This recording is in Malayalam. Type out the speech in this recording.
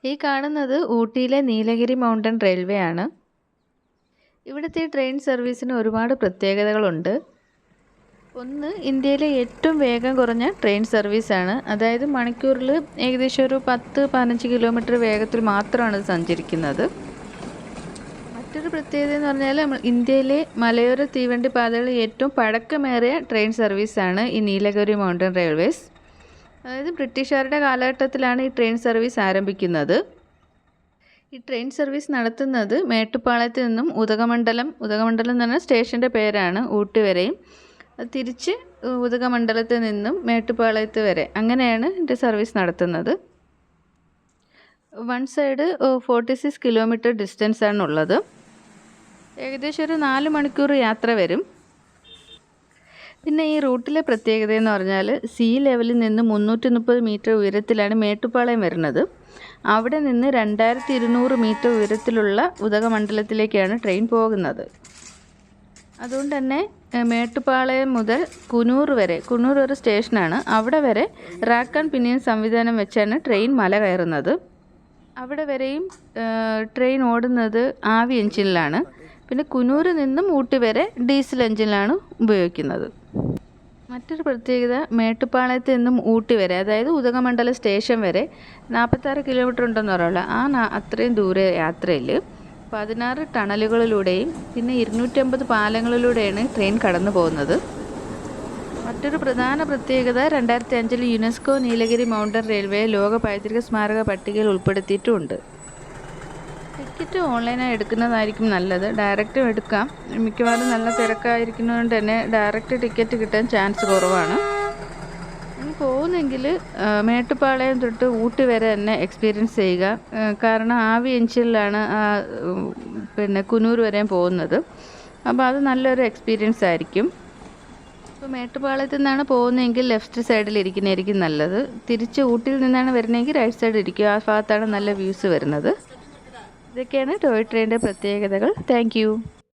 ഈ കാണുന്നത് ഊട്ടിയിലെ നീലഗിരി മൗണ്ടൻ റെയിൽവേ ആണ്. ഇവിടുത്തെ ട്രെയിൻ സർവീസിന് ഒരുപാട് പ്രത്യേകതകളുണ്ട്. ഒന്ന്, ഇന്ത്യയിലെ ഏറ്റവും വേഗം കുറഞ്ഞ ട്രെയിൻ സർവീസാണ്. അതായത് മണിക്കൂറിൽ ഏകദേശം ഒരു 10-15 കിലോമീറ്റർ വേഗത്തിൽ മാത്രമാണ് ഇത് സഞ്ചരിക്കുന്നത്. മറ്റൊരു പ്രത്യേകത എന്ന് പറഞ്ഞാൽ ഇന്ത്യയിലെ മലയോര തീവണ്ടി പാതകളിൽ ഏറ്റവും പഴക്കമേറിയ ട്രെയിൻ സർവീസാണ് ഈ നീലഗിരി മൗണ്ടൻ റെയിൽവേസ്. അതായത് ബ്രിട്ടീഷുകാരുടെ കാലഘട്ടത്തിലാണ് ഈ ട്രെയിൻ സർവീസ് ആരംഭിക്കുന്നത്. ഈ ട്രെയിൻ സർവീസ് നടത്തുന്നത് മേട്ടുപ്പാളയത്ത് നിന്നും ഉദകമണ്ഡലം എന്ന് പറഞ്ഞാൽ സ്റ്റേഷൻ്റെ പേരാണ്, ഊട്ടി വരെയും തിരിച്ച് ഉദകമണ്ഡലത്ത് നിന്നും മേട്ടുപ്പാളയത്ത് വരെ, അങ്ങനെയാണ് ഇതിൻ്റെ സർവീസ് നടത്തുന്നത്. വൺ സൈഡ് 46 കിലോമീറ്റർ ഡിസ്റ്റൻസ് ആണുള്ളത്. ഏകദേശം ഒരു 4 മണിക്കൂർ യാത്ര വരും. പിന്നെ ഈ റൂട്ടിലെ പ്രത്യേകത എന്ന് പറഞ്ഞാൽ സീ ലെവലിൽ നിന്ന് 330 മീറ്റർ ഉയരത്തിലാണ് മേട്ടുപ്പാളയം വരുന്നത്. അവിടെ നിന്ന് 2200 മീറ്റർ ഉയരത്തിലുള്ള ഉദകമണ്ഡലത്തിലേക്കാണ് ട്രെയിൻ പോകുന്നത്. അതുകൊണ്ട് തന്നെ മേട്ടുപ്പാളയം മുതൽ കുനൂർ ഒരു സ്റ്റേഷനാണ്, അവിടെ വരെ റാക്ക് ആൻഡ് പിനിയൻ സംവിധാനം വെച്ചാണ് ട്രെയിൻ മല കയറുന്നത്. അവിടെ വരെയും ട്രെയിൻ ഓടുന്നത് ആവി എഞ്ചിനിലാണ്. പിന്നെ കുനൂരിൽ നിന്നും ഊട്ടി വരെ ഡീസൽ എഞ്ചിനിലാണ് ഉപയോഗിക്കുന്നത്. മറ്റൊരു പ്രത്യേകത, മേട്ടുപ്പാളയത്ത് നിന്നും ഊട്ടി വരെ, അതായത് ഉദകമണ്ഡലം സ്റ്റേഷൻ വരെ 46 കിലോമീറ്റർ ഉണ്ടെന്ന് പറയുള്ളൂ. അത്രയും ദൂരെ യാത്രയിൽ 16 ടണലുകളിലൂടെയും പിന്നെ 250 പാലങ്ങളിലൂടെയാണ് ട്രെയിൻ കടന്നു പോകുന്നത്. മറ്റൊരു പ്രധാന പ്രത്യേകത, 2005 യുനെസ്കോ നീലഗിരി മൗണ്ടൻ റെയിൽവേ ലോക പൈതൃക സ്മാരക പട്ടികയിൽ ഉൾപ്പെടുത്തിയിട്ടുമുണ്ട്. ടിക്കറ്റ് ഓൺലൈനായി എടുക്കുന്നതായിരിക്കും നല്ലത്. ഡയറക്റ്റും എടുക്കാം. മിക്കവാറും നല്ല തിരക്കായിരിക്കുന്നതുകൊണ്ട് തന്നെ ഡയറക്റ്റ് ടിക്കറ്റ് കിട്ടാൻ ചാൻസ് കുറവാണ്. പോകുന്നെങ്കിൽ മേട്ടുപ്പാളയം തൊട്ട് ഊട്ടി വരെ തന്നെ എക്സ്പീരിയൻസ് ചെയ്യുക. കാരണം ആവി എഞ്ചിനിലാണ് പിന്നെ കുനൂർ വരെയും പോകുന്നത്. അപ്പോൾ അത് നല്ലൊരു എക്സ്പീരിയൻസ് ആയിരിക്കും. ഇപ്പോൾ മേട്ടുപ്പാളയത്തു നിന്നാണ് പോകുന്നതെങ്കിൽ ലെഫ്റ്റ് സൈഡിൽ ഇരിക്കുന്നതായിരിക്കും നല്ലത്. തിരിച്ച് ഊട്ടിയിൽ നിന്നാണ് വരുന്നതെങ്കിൽ റൈറ്റ് സൈഡിൽ ഇരിക്കുക. ആ ഭാഗത്താണ് നല്ല വ്യൂസ് വരുന്നത്. ഇതൊക്കെയാണ് ടോയ് ട്രെയിനിൻ്റെ പ്രത്യേകതകൾ. താങ്ക്